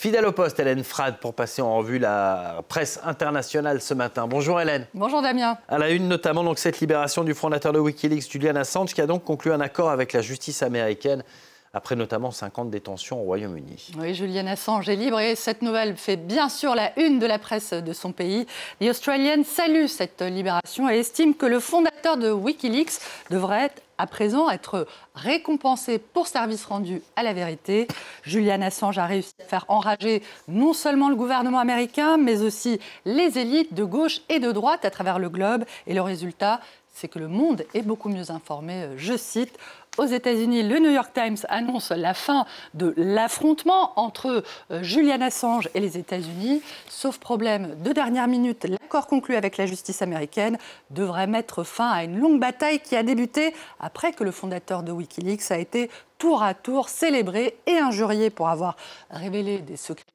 Fidèle au poste, Hélène Frade, pour passer en revue la presse internationale ce matin. Bonjour Hélène. Bonjour Damien. À la une notamment donc cette libération du fondateur de Wikileaks, Julian Assange, qui a donc conclu un accord avec la justice américaine après notamment 5 ans de détention au Royaume-Uni. Oui, Julian Assange est libre et cette nouvelle fait bien sûr la une de la presse de son pays. The Australian salue cette libération et estime que le fondateur de Wikileaks devrait à présent être récompensé pour service rendu à la vérité. Julian Assange a réussi à faire enrager non seulement le gouvernement américain, mais aussi les élites de gauche et de droite à travers le globe. Et le résultat, c'est que le monde est beaucoup mieux informé. Je cite, aux États-Unis, le New York Times annonce la fin de l'affrontement entre Julian Assange et les États-Unis. Sauf problème de dernière minute, l'accord conclu avec la justice américaine devrait mettre fin à une longue bataille qui a débuté après que le fondateur de Wikileaks a été tour à tour célébré et injurié pour avoir révélé des secrets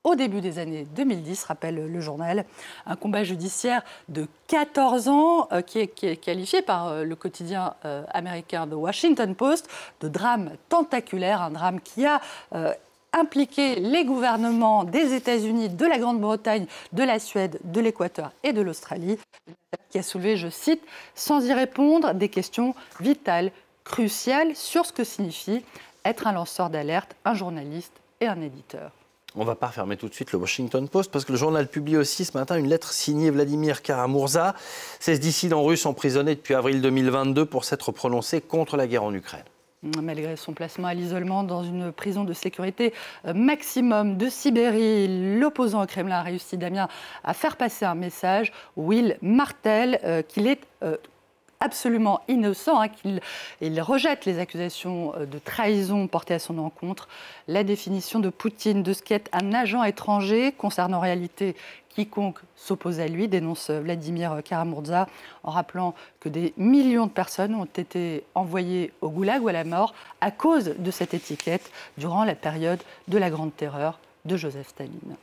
au début des années 2010, rappelle le journal. Un combat judiciaire de 14 ans qui est qualifié par le quotidien américain The Washington Post de drame tentaculaire, un drame qui a impliqué les gouvernements des États-Unis, de la Grande-Bretagne, de la Suède, de l'Équateur et de l'Australie, qui a soulevé, je cite, sans y répondre, des questions vitales, cruciales sur ce que signifie être un lanceur d'alerte, un journaliste et un éditeur. On ne va pas refermer tout de suite le Washington Post parce que le journal publie aussi ce matin une lettre signée Vladimir Kara-Murza, 16 dissidents russes emprisonnés depuis avril 2022 pour s'être prononcés contre la guerre en Ukraine. Malgré son placement à l'isolement dans une prison de sécurité maximum de Sibérie, l'opposant au Kremlin a réussi, Damien, à faire passer un message où il martèle qu'il est absolument innocent, qu'il rejette les accusations de trahison portées à son encontre. La définition de Poutine de ce qu'est un agent étranger concerne en réalité quiconque s'oppose à lui, dénonce Vladimir Kara-Murza, en rappelant que des millions de personnes ont été envoyées au goulag ou à la mort à cause de cette étiquette durant la période de la Grande Terreur de Joseph Staline.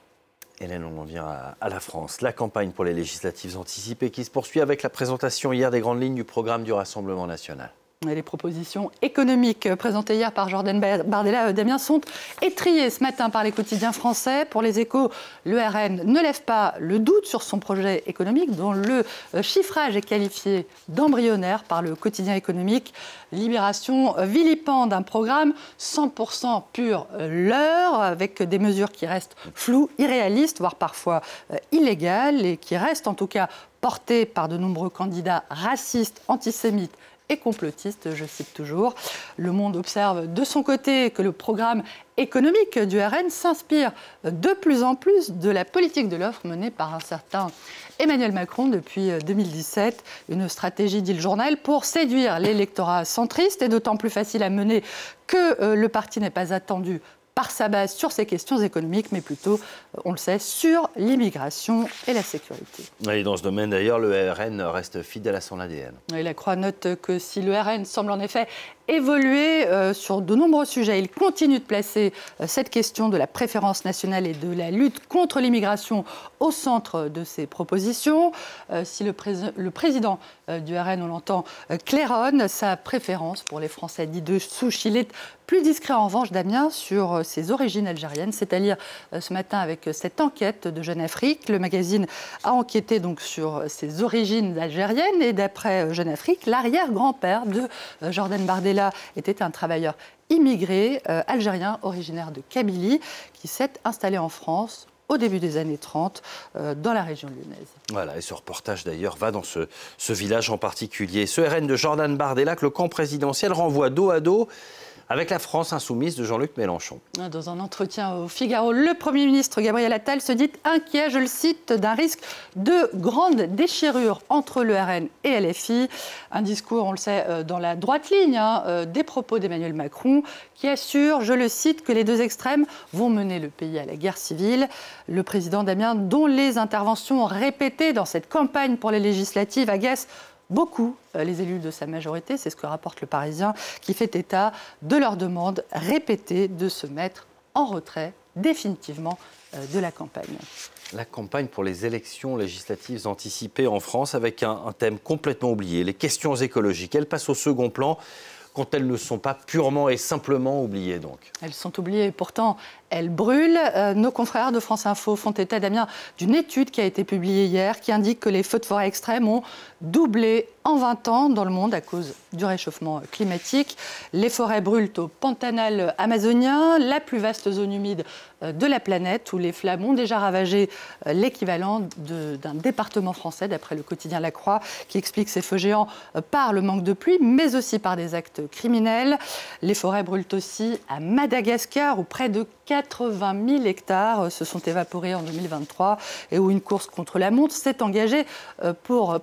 Hélène, on en vient à la France. La campagne pour les législatives anticipées qui se poursuit avec la présentation hier des grandes lignes du programme du Rassemblement national. Et les propositions économiques présentées hier par Jordan Bardella, Damien, sont étriées ce matin par les quotidiens français. Pour les Échos, le RN ne lève pas le doute sur son projet économique, dont le chiffrage est qualifié d'embryonnaire par le quotidien économique. Libération vilipende d'un programme 100% pur leurre, avec des mesures qui restent floues, irréalistes, voire parfois illégales, et qui restent en tout cas portées par de nombreux candidats racistes, antisémites et complotiste, je cite toujours. Le Monde observe de son côté que le programme économique du RN s'inspire de plus en plus de la politique de l'offre menée par un certain Emmanuel Macron depuis 2017. Une stratégie, dit le journal, pour séduire l'électorat centriste et d'autant plus facile à mener que le parti n'est pas attendu par sa base sur ces questions économiques, mais plutôt, on le sait, sur l'immigration et la sécurité. Et dans ce domaine, d'ailleurs, le RN reste fidèle à son ADN. Et la Croix note que si le RN semble en effet évoluer sur de nombreux sujets, il continue de placer cette question de la préférence nationale et de la lutte contre l'immigration au centre de ses propositions. Si le président du RN, on l'entend, claironne sa préférence pour les Français dits de souche, il est plus discret en revanche, Damien, sur ses origines algériennes. C'est à lire ce matin avec cette enquête de Jeune Afrique. Le magazine a enquêté donc sur ses origines algériennes et d'après Jeune Afrique, l'arrière-grand-père de Jordan Bardella était un travailleur immigré algérien originaire de Kabylie qui s'est installé en France au début des années 30 dans la région lyonnaise. Voilà, et ce reportage d'ailleurs va dans ce village en particulier. Ce RN de Jordan Bardella que le camp présidentiel renvoie dos à dos avec la France insoumise de Jean-Luc Mélenchon. Dans un entretien au Figaro, le Premier ministre Gabriel Attal se dit inquiet, je le cite, d'un risque de grande déchirure entre le RN et LFI. Un discours, on le sait, dans la droite ligne des propos d'Emmanuel Macron, qui assure, je le cite, que les deux extrêmes vont mener le pays à la guerre civile. Le président Damien, dont les interventions répétées dans cette campagne pour les législatives agacent beaucoup les élus de sa majorité, c'est ce que rapporte Le Parisien, qui fait état de leur demande répétée de se mettre en retrait définitivement de la campagne. La campagne pour les élections législatives anticipées en France avec un thème complètement oublié, les questions écologiques. Elles passent au second plan quand elles ne sont pas purement et simplement oubliées donc. Elles sont oubliées, pourtant elles brûlent. Nos confrères de France Info font état, Damien, d'une étude qui a été publiée hier qui indique que les feux de forêt extrêmes ont doublé en 20 ans dans le monde à cause du réchauffement climatique. Les forêts brûlent au Pantanal amazonien, la plus vaste zone humide de la planète, où les flammes ont déjà ravagé l'équivalent d'un département français, d'après le quotidien La Croix, qui explique ces feux géants par le manque de pluie, mais aussi par des actes criminels. Les forêts brûlent aussi à Madagascar, où près de 80 000 hectares se sont évaporés en 2023 et où une course contre la montre s'est engagée pour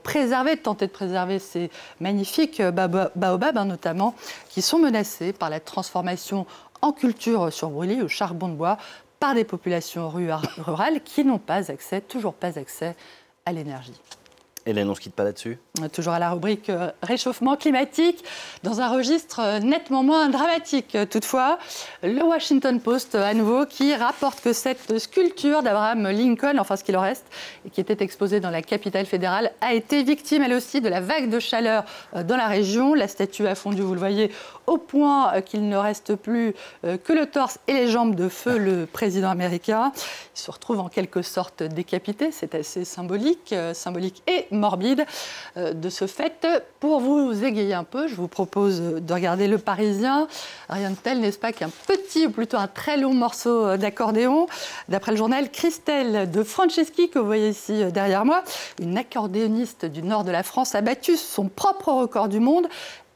tenter de préserver ces magnifiques baobabs, notamment, qui sont menacés par la transformation en culture sur brûlis au charbon de bois par des populations rurales qui n'ont toujours pas accès à l'énergie. Hélène, on ne se quitte pas là-dessus? Toujours à la rubrique réchauffement climatique, dans un registre nettement moins dramatique. Toutefois, le Washington Post, à nouveau, qui rapporte que cette sculpture d'Abraham Lincoln, enfin ce qu'il en reste, et qui était exposée dans la capitale fédérale, a été victime, elle aussi, de la vague de chaleur dans la région. La statue a fondu, vous le voyez, au point qu'il ne reste plus que le torse et les jambes de feu le président américain. Il se retrouve en quelque sorte décapité, c'est assez symbolique et morbide. De ce fait, pour vous égayer un peu, je vous propose de regarder Le Parisien. Rien de tel, n'est-ce pas, qu'un petit, ou plutôt un très long morceau d'accordéon. D'après le journal, Christelle de Franceschi, que vous voyez ici derrière moi, une accordéoniste du nord de la France, a battu son propre record du monde.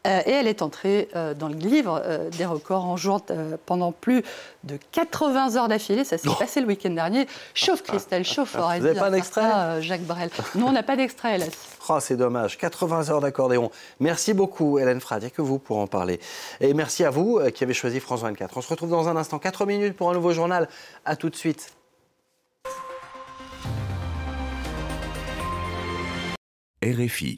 Et elle est entrée dans le livre des records en jouant pendant plus de 80 heures d'affilée. Ça s'est passé le week-end dernier. Chauffe Christelle, chauffe Aurélie. Vous n'avez pas d'extrait Jacques Brel. Non, on n'a pas d'extrait, hélas. Oh, c'est dommage. 80 heures d'accordéon. Merci beaucoup, Hélène Frade. Il n'y a que vous pour en parler. Et merci à vous qui avez choisi France 24. On se retrouve dans un instant. 4 minutes pour un nouveau journal. À tout de suite. RFI.